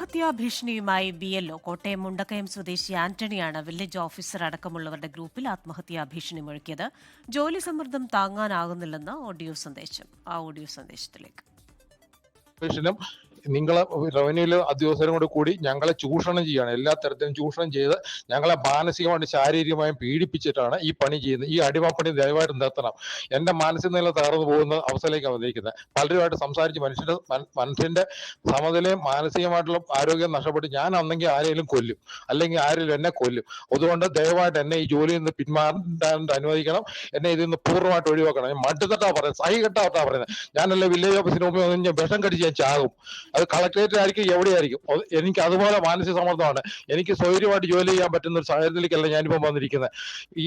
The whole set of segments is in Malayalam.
ആത്മഹത്യാ ഭീഷണിയുമായി BLO കോട്ടയം മുണ്ടക്കയം സ്വദേശി ആന്റണിയാണ് വില്ലേജ് ഓഫീസർ അടക്കമുള്ളവരുടെ ഗ്രൂപ്പിൽ ആത്മഹത്യാ ഭീഷണി മുഴക്കിയത്. ജോലി സമ്മർദ്ദം താങ്ങാനാകുന്നില്ലെന്ന് ഓഡിയോ സന്ദേശത്തിലേക്ക്. നിങ്ങളെ റവന്യൂവിലെ ഉദ്യോഗസ്ഥരും കൂടി ഞങ്ങളെ ചൂഷണം ചെയ്യുകയാണ്. എല്ലാ തരത്തിലും ചൂഷണം ചെയ്ത് ഞങ്ങളെ മാനസികമായും ശാരീരികമായും പീഡിപ്പിച്ചിട്ടാണ് ഈ പണി ചെയ്യുന്നത്. ഈ അടിമപ്പണി ദയവായിട്ട് നിർത്തണം. എന്റെ മാനസിക നില തകർന്നു പോകുന്ന അവസ്ഥയിലേക്കാണ് വന്നിരിക്കുന്നത്. പലരുമായിട്ട് സംസാരിച്ച് മനുഷ്യന്റെ സമനിലയും മാനസികമായിട്ടുള്ള ആരോഗ്യം നഷ്ടപ്പെട്ട് ഞാൻ അന്നെങ്കിൽ ആരെങ്കിലും കൊല്ലും, അല്ലെങ്കിൽ ആരെങ്കിലും എന്നെ കൊല്ലും. അതുകൊണ്ട് ദയവായിട്ട് എന്നെ ഈ ജോലിയിൽ നിന്ന് പിന്മാറാൻ അനുവദിക്കണം. എന്നെ ഇതിൽ നിന്ന് പൂർണ്ണമായിട്ട് ഒഴിവാക്കണം. ഞാൻ മടുത്തട്ടാ പറയുന്നത്, സഹികെട്ടാ പറയുന്നത്. ഞാനല്ല വില്ലേജ് ഓഫീസിന് മുമ്പ് ഞാൻ വിഷം കടിച്ച് ഞാൻ ചാകും. അത് കളക്ടറേറ്റിലായിരിക്കും, എവിടെയായിരിക്കും. എനിക്ക് അതുപോലെ മാനസിക സമ്മർദ്ദമാണ്. എനിക്ക് സ്വൈര്യമായിട്ട് ജോലി ചെയ്യാൻ പറ്റുന്ന ഒരു സാഹചര്യത്തിലേക്കല്ല ഞാനിപ്പോൾ വന്നിരിക്കുന്നത്. ഈ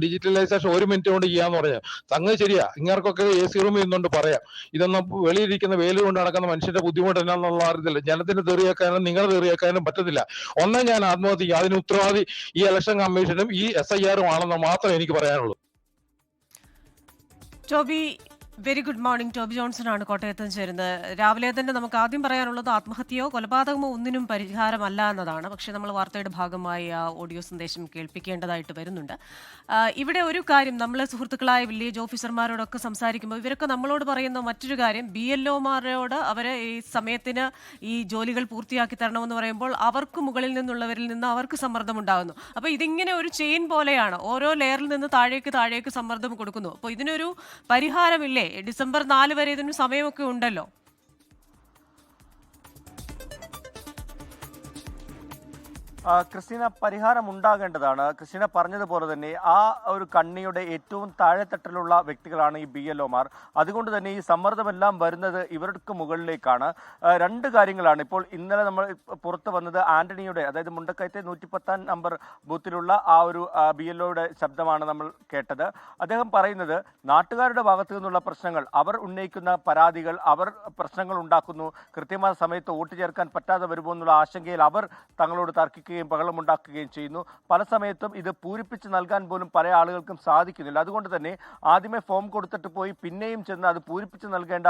ഡിജിറ്റലൈസേഷൻ 1 മിനിറ്റ് കൊണ്ട് ചെയ്യാന്ന് പറഞ്ഞാൽ സംഗതി ശരിയാ. ഇങ്ങർക്കൊക്കെ AC റൂമിൽ നിന്നുകൊണ്ട് പറയാം. ഇതൊന്നും വെളിയിരിക്കുന്ന വെയിൽ കൊണ്ട് നടക്കുന്ന മനുഷ്യന്റെ ബുദ്ധിമുട്ട് എന്നാന്നുള്ള അറിയത്തില്ല. ജനത്തിന് തെറിയാക്കാനും നിങ്ങളെ തെറിയാക്കാനും പറ്റത്തില്ല. ഒന്നേ ഞാൻ ആത്മഹത്യ ചെയ്യും. അതിന് ഉത്തരവാദി ഈ ഇലക്ഷൻ കമ്മീഷനും ഈ SIR ആണെന്ന് മാത്രമേ എനിക്ക് പറയാനുള്ളൂ. Very good morning. Toby Johnson ആണ് കോട്ടയത്ത് ചേരുന്നത്. രാവിലെ തന്നെ നമുക്ക് ആദ്യം പറയാനുള്ളത് ആത്മഹത്യയോ കൊലപാതകമോ ഒന്നിനും പരിഹാരമല്ല എന്നതാണ്. പക്ഷേ നമ്മൾ വാർത്തയുടെ ഭാഗമായി ആ ഓഡിയോ സന്ദേശം കേൾപ്പിക്കേണ്ടതായിട്ട് വരുന്നുണ്ട്. ഇവിടെ ഒരു കാര്യം, നമ്മളെ സുഹൃത്തുക്കളായ വില്ലേജ് ഓഫീസർമാരോടൊക്കെ സംസാരിക്കുമ്പോൾ ഇവരൊക്കെ നമ്മളോട് പറയുന്ന മറ്റൊരു കാര്യം, BLOമാരോട് അവരെ ഈ സമയത്തിന് ഈ ജോലികൾ പൂർത്തിയാക്കി തരണമെന്ന് പറയുമ്പോൾ അവർക്ക് മുകളിൽ നിന്നുള്ളവരിൽ നിന്ന് അവർക്ക് സമ്മർദ്ദം ഉണ്ടാകുന്നു. അപ്പോൾ ഇതിങ്ങനെ ഒരു ചെയിൻ പോലെയാണ്, ഓരോ ലെയറിൽ നിന്ന് താഴേക്ക് സമ്മർദ്ദം കൊടുക്കുന്നു. അപ്പോൾ ഇതിനൊരു പരിഹാരമില്ലേ? ഡിസംബർ 4 വരെ ഇതിന് സമയമൊക്കെ ഉണ്ടല്ലോ. ക്രിസ്റ്റീന, പരിഹാരം ഉണ്ടാകേണ്ടതാണ്. ക്രിസ്റ്റീന പറഞ്ഞതുപോലെ തന്നെ ആ ഒരു കണ്ണിയുടെ ഏറ്റവും താഴെത്തട്ടിലുള്ള വ്യക്തികളാണ് ഈ BLOമാർ. അതുകൊണ്ട് തന്നെ ഈ സമ്മർദ്ദമെല്ലാം വരുന്നത് ഇവർക്ക് മുകളിലേക്കാണ്. 2 കാര്യങ്ങളാണ്. ഇപ്പോൾ ഇന്നലെ നമ്മൾ പുറത്തു വന്നത് ആന്റണിയുടെ, അതായത് മുണ്ടക്കയത്തെ 110 നമ്പർ ബൂത്തിലുള്ള ആ ഒരു BLOയുടെ ശബ്ദമാണ് നമ്മൾ കേട്ടത്. അദ്ദേഹം പറയുന്നത് നാട്ടുകാരുടെ ഭാഗത്തു നിന്നുള്ള പ്രശ്നങ്ങൾ, അവർ ഉന്നയിക്കുന്ന പരാതികൾ, അവർ പ്രശ്നങ്ങൾ ഉണ്ടാക്കുന്നു, കൃത്യമായ സമയത്ത് വോട്ട് ചേർക്കാൻ പറ്റാതെ വരുമോ എന്നുള്ള ആശങ്കയിൽ അവർ തങ്ങളോട് തർക്കിക്കുകയും ബഹളമുണ്ടാക്കുകയും ചെയ്യുന്നു. പല സമയത്തും ഇത് പൂരിപ്പിച്ച് നൽകാൻ പോലും പല ആളുകൾക്കും സാധിക്കുന്നില്ല. അതുകൊണ്ട് തന്നെ ആദ്യമേ ഫോം കൊടുത്തിട്ട് പോയി പിന്നെയും ചെന്ന് അത് പൂരിപ്പിച്ച് നൽകേണ്ട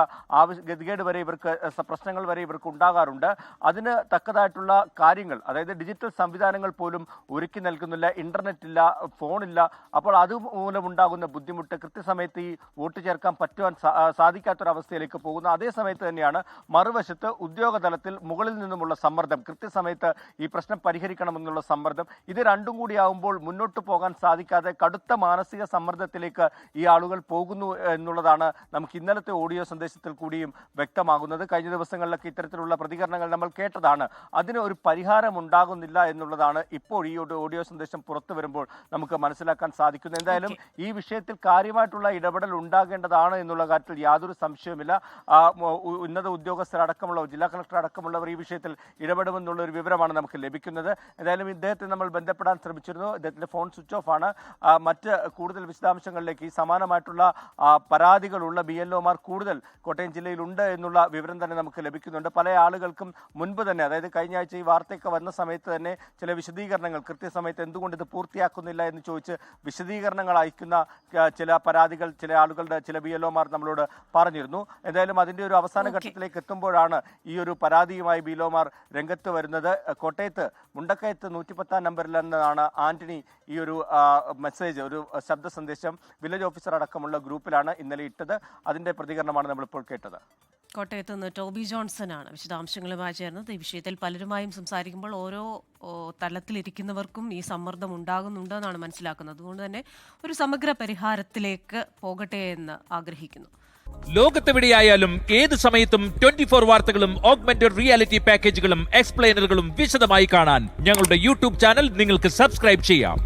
ഗതികേട് വരെ ഇവർക്ക്, പ്രശ്നങ്ങൾ വരെ ഇവർക്ക് ഉണ്ടാകാറുണ്ട്. അതിന് തക്കതായിട്ടുള്ള കാര്യങ്ങൾ, അതായത് ഡിജിറ്റൽ സംവിധാനങ്ങൾ പോലും ഒരുക്കി നൽകുന്നില്ല, ഇന്റർനെറ്റ് ഇല്ല, ഫോണില്ല. അപ്പോൾ അതുമൂലമുണ്ടാകുന്ന ബുദ്ധിമുട്ട്, കൃത്യസമയത്ത് ഈ വോട്ട് ചേർക്കാൻ പറ്റുവാൻ സാധിക്കാത്തൊരവസ്ഥയിലേക്ക് പോകുന്നു. അതേ സമയത്ത് തന്നെയാണ് മറുവശത്ത് ഉദ്യോഗതലത്തിൽ മുകളിൽ നിന്നുമുള്ള സമ്മർദ്ദം, കൃത്യസമയത്ത് ഈ പ്രശ്നം പരിഹരിക്കണമെന്നുള്ള സമ്മർദ്ദം. ഇത് രണ്ടും കൂടി ആവുമ്പോൾ മുന്നോട്ട് പോകാൻ സാധിക്കാതെ കടുത്ത മാനസിക സമ്മർദ്ദത്തിലേക്ക് ഈ ആളുകൾ പോകുന്നു എന്നുള്ളതാണ് നമുക്ക് ഇന്നലത്തെ ഓഡിയോ സന്ദേശത്തിൽ കൂടിയും വ്യക്തമാകുന്നത്. കഴിഞ്ഞ ദിവസങ്ങളിലൊക്കെ ഇത്തരത്തിലുള്ള പ്രതികരണങ്ങൾ നമ്മൾ കേട്ടതാണ്. അതിന് ഒരു പരിഹാരം ഉണ്ടാകുന്നില്ല എന്നുള്ളതാണ് ഇപ്പോൾ ഈ ഓഡിയോ സന്ദേശം പുറത്തു വരുമ്പോൾ നമുക്ക് മനസ്സിലാക്കാൻ സാധിക്കുന്നത്. എന്തായാലും ഈ വിഷയത്തിൽ കാര്യമായിട്ടുള്ള ഇടപെടൽ ഉണ്ടാകേണ്ടതാണ് എന്നുള്ള കാര്യത്തിൽ യാതൊരു സംശയവുമില്ല. ഉന്നത ഉദ്യോഗസ്ഥരടക്കമുള്ള, ജില്ലാ കളക്ടർ അടക്കമുള്ളവർ ഈ വിഷയത്തിൽ ഇടപെടുമെന്നുള്ള ഒരു വിവരമാണ് നമുക്ക് ലഭിക്കുന്നത്. എന്തായാലും ഇദ്ദേഹത്തെ നമ്മൾ ബന്ധപ്പെടാൻ ശ്രമിച്ചിരുന്നു. ഇദ്ദേഹത്തിന്റെ ഫോൺ സ്വിച്ച് ഓഫ് ആണ്. മറ്റ് കൂടുതൽ വിശദാംശങ്ങളിലേക്ക്, ഈ സമാനമായിട്ടുള്ള പരാതികളുള്ള BLOമാർ കൂടുതൽ കോട്ടയം ജില്ലയിൽ ഉണ്ട് എന്നുള്ള വിവരം തന്നെ നമുക്ക് ലഭിക്കുന്നുണ്ട്. പല ആളുകൾക്കും മുൻപ് തന്നെ, അതായത് കഴിഞ്ഞ ആഴ്ച ഈ വാർത്തയൊക്കെ വന്ന സമയത്ത് തന്നെ ചില വിശദീകരണങ്ങൾ, കൃത്യസമയത്ത് എന്തുകൊണ്ട് ഇത് പൂർത്തിയാക്കുന്നില്ല എന്ന് ചോദിച്ച് വിശദീകരണങ്ങൾ അയക്കുന്ന ചില പരാതികൾ ചില ആളുകളുടെ, ചില BLOമാർ നമ്മളോട് പറഞ്ഞിരുന്നു. എന്തായാലും അതിന്റെ ഒരു അവസാന ഘട്ടത്തിലേക്ക് എത്തുമ്പോഴാണ് ഈ ഒരു പരാതിയുമായി BLOമാർ രംഗത്ത് വരുന്നത്. കോട്ടയത്ത് മുണ്ടക്കയത്ത് 110 നമ്പറിൽ നിന്നാണ് ആന്റണി ഈ ഒരു മെസ്സേജ്, ഒരു ശബ്ദ സന്ദേശം വില്ലേജ് ഓഫീസർ അടക്കമുള്ള ഗ്രൂപ്പിലാണ് ഇന്നലെ ഇട്ടത്. അതിന്റെ പ്രതികരണമാണ് നമ്മളിപ്പോൾ കേട്ടത്. കോട്ടയത്ത് നിന്ന് ടോബി ജോൺസൺ ആണ് വിശദാംശങ്ങളുമായി ചേർന്നത്. ഈ വിഷയത്തിൽ പലരുമായും സംസാരിക്കുമ്പോൾ ഓരോ തലത്തിലിരിക്കുന്നവർക്കും ഈ സമ്മർദ്ദം ഉണ്ടാകുന്നുണ്ടെന്നാണ് മനസ്സിലാക്കുന്നത്. അതുകൊണ്ട് തന്നെ ഒരു സമഗ്ര പരിഹാരത്തിലേക്ക് പോകട്ടെ എന്ന് ആഗ്രഹിക്കുന്നു. ലോകത്തെവിടെയായാലും ഏത് സമയത്തും 24 വാർത്തകളും ഓഗ്മെന്റഡ് റിയാലിറ്റി പാക്കേജുകളും എക്സ്പ്ലെയിനറുകളും വിശദമായി കാണാൻ ഞങ്ങളുടെ YouTube ചാനൽ നിങ്ങൾക്ക് സബ്സ്ക്രൈബ് ചെയ്യാം.